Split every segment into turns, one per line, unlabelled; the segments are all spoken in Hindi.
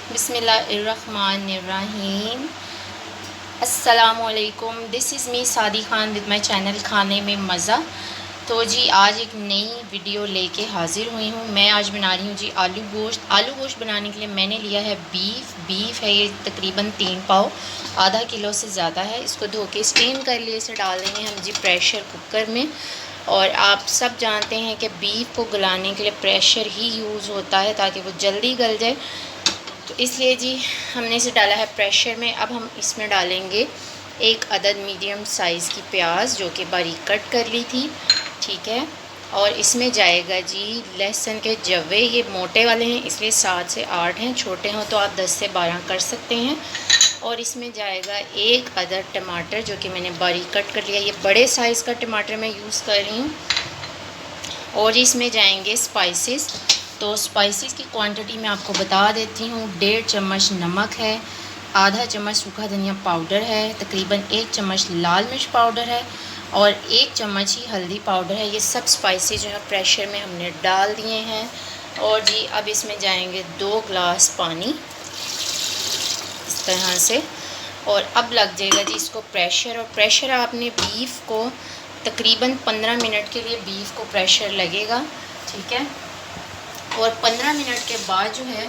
बिस्मिल्लाहिर्रहमानिर्रहीम। अस्सलामुअलैकुम। दिस इज़ मी सादी ख़ान विद माई चैनल खाने में मज़ा। तो जी आज एक नई वीडियो लेके हाज़िर हुई हूँ। मैं आज बना रही हूँ जी आलू गोश्त। आलू गोश्त बनाने के लिए मैंने लिया है बीफ है ये तकरीबन 3 पाव, आधा किलो से ज़्यादा है। इसको धो के स्टीम कर लिए, इसे डाल देंगे हम जी प्रेशर कुकर में। और आप सब जानते हैं कि बीफ को गलाने के लिए प्रेशर ही यूज़ होता है ताकि वो जल्दी गल जाए, तो इसलिए जी हमने इसे डाला है प्रेशर में। अब हम इसमें डालेंगे 1 अदद मीडियम साइज़ की प्याज जो कि बारीक कट कर ली थी, ठीक है। और इसमें जाएगा जी लहसुन के जवे, ये मोटे वाले हैं इसलिए 7 से 8 हैं, छोटे हों तो आप 10 से 12 कर सकते हैं। और इसमें जाएगा 1 अदद टमाटर जो कि मैंने बारीक कट कर लिया, ये बड़े साइज़ का टमाटर मैं यूज़ कर रही हूँ। और इसमें जाएंगे स्पाइसेस। तो स्पाइसेस की क्वांटिटी मैं आपको बता देती हूँ। 1.5 चम्मच नमक है, आधा चम्मच सूखा धनिया पाउडर है, तकरीबन 1 चम्मच लाल मिर्च पाउडर है और 1 चम्मच ही हल्दी पाउडर है। ये सब स्पाइसेस जो है प्रेशर में हमने डाल दिए हैं। और जी अब इसमें जाएंगे 2 गिलास पानी इस तरह से। और अब लग जाएगा जी इसको प्रेशर। और प्रेशर आपने बीफ को तकरीबन 15 मिनट के लिए बीफ को प्रेशर लगेगा, ठीक है। और 15 मिनट के बाद जो है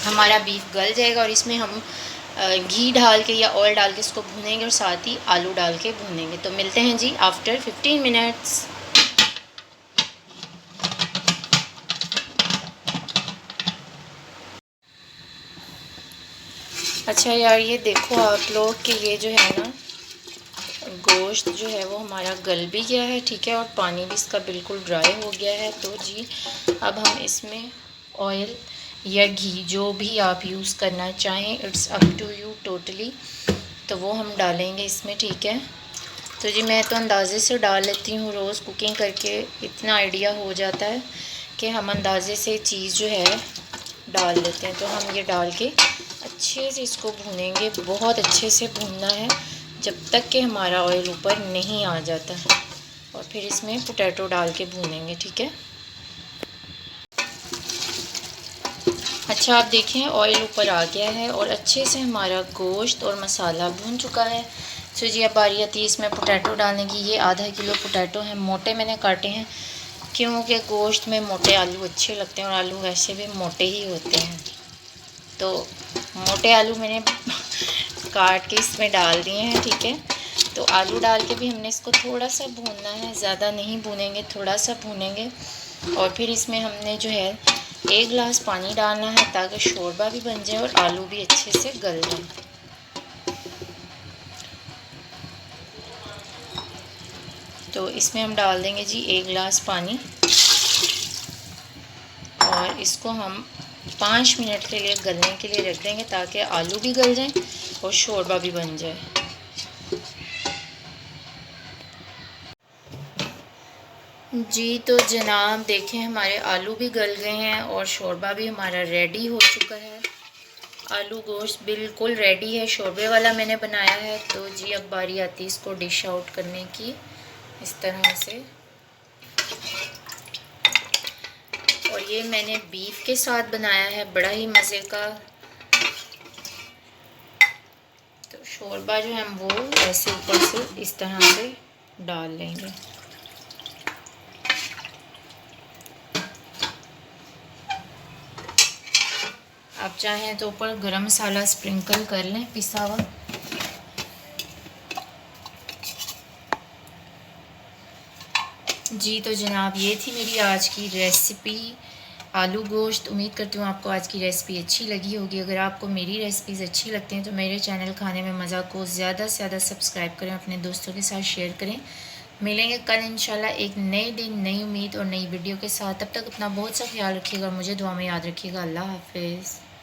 हमारा बीफ गल जाएगा और इसमें हम घी डाल के या ऑयल डाल के इसको भूनेंगे और साथ ही आलू डाल के भूनेंगे। तो मिलते हैं जी आफ्टर 15 मिनट्स। अच्छा यार, ये देखो आप लोग कि ये जो है ना गोश्त जो है वो हमारा गल भी गया है, ठीक है। और पानी भी इसका बिल्कुल ड्राई हो गया है। तो जी अब हम इसमें ऑयल या घी जो भी आप यूज़ करना चाहें, it's up to you totally, तो वो हम डालेंगे इसमें, ठीक है। तो जी मैं तो अंदाज़े से डाल लेती हूँ, रोज़ कुकिंग करके इतना आइडिया हो जाता है कि हम अंदाज़े से चीज़ जो है डाल लेते हैं। तो हम ये डाल के अच्छे से इसको भूनेंगे, बहुत अच्छे से भूनना है जब तक कि हमारा ऑयल ऊपर नहीं आ जाता। और फिर इसमें पोटैटो डाल के भूनेंगे, ठीक है। अच्छा आप देखें ऑयल ऊपर आ गया है और अच्छे से हमारा गोश्त और मसाला भून चुका है। तो जी अब बारी आती है इसमें पोटैटो डालने की। ये आधा किलो पोटैटो हैं, मोटे मैंने काटे हैं क्योंकि गोश्त में मोटे आलू अच्छे लगते हैं और आलू वैसे भी मोटे ही होते हैं। तो मोटे आलू मैंने काट के इसमें डाल दिए हैं, ठीक है। तो आलू डाल के भी हमने इसको थोड़ा सा भूनना है, ज़्यादा नहीं भूनेंगे, थोड़ा सा भूनेंगे। और फिर इसमें हमने जो है 1 गिलास पानी डालना है ताकि शोरबा भी बन जाए और आलू भी अच्छे से गल जाए। तो इसमें हम डाल देंगे जी 1 गिलास पानी और इसको हम 5 मिनट के लिए गलने के लिए रख देंगे ताकि आलू भी गल जाएं और शोरबा भी बन जाए। जी तो जनाब देखें हमारे आलू भी गल गए हैं और शोरबा भी हमारा रेडी हो चुका है। आलू गोश्त बिल्कुल रेडी है, शोरबे वाला मैंने बनाया है। तो जी अब बारी आती है इसको डिश आउट करने की, इस तरह से। और ये मैंने बीफ के साथ बनाया है, बड़ा ही मज़े का। तो शोरबा जो है हम वो ऐसे ऊपर से इस तरह से डाल लेंगे। आप चाहें तो ऊपर गरम मसाला स्प्रिंकल कर लें पिसा हुआ। जी तो जनाब ये थी मेरी आज की रेसिपी आलू गोश्त। उम्मीद करती हूँ आपको आज की रेसिपी अच्छी लगी होगी। अगर आपको मेरी रेसिपीज़ अच्छी लगती हैं तो मेरे चैनल खाने में मज़ा को ज़्यादा से ज़्यादा सब्सक्राइब करें, अपने दोस्तों के साथ शेयर करें। मिलेंगे कल इंशाल्लाह एक नए दिन, नई उम्मीद और नई वीडियो के साथ। तब तक अपना बहुत सा ख्याल रखिएगा और मुझे दुआ में याद रखिएगा। अल्लाह हाफिज़।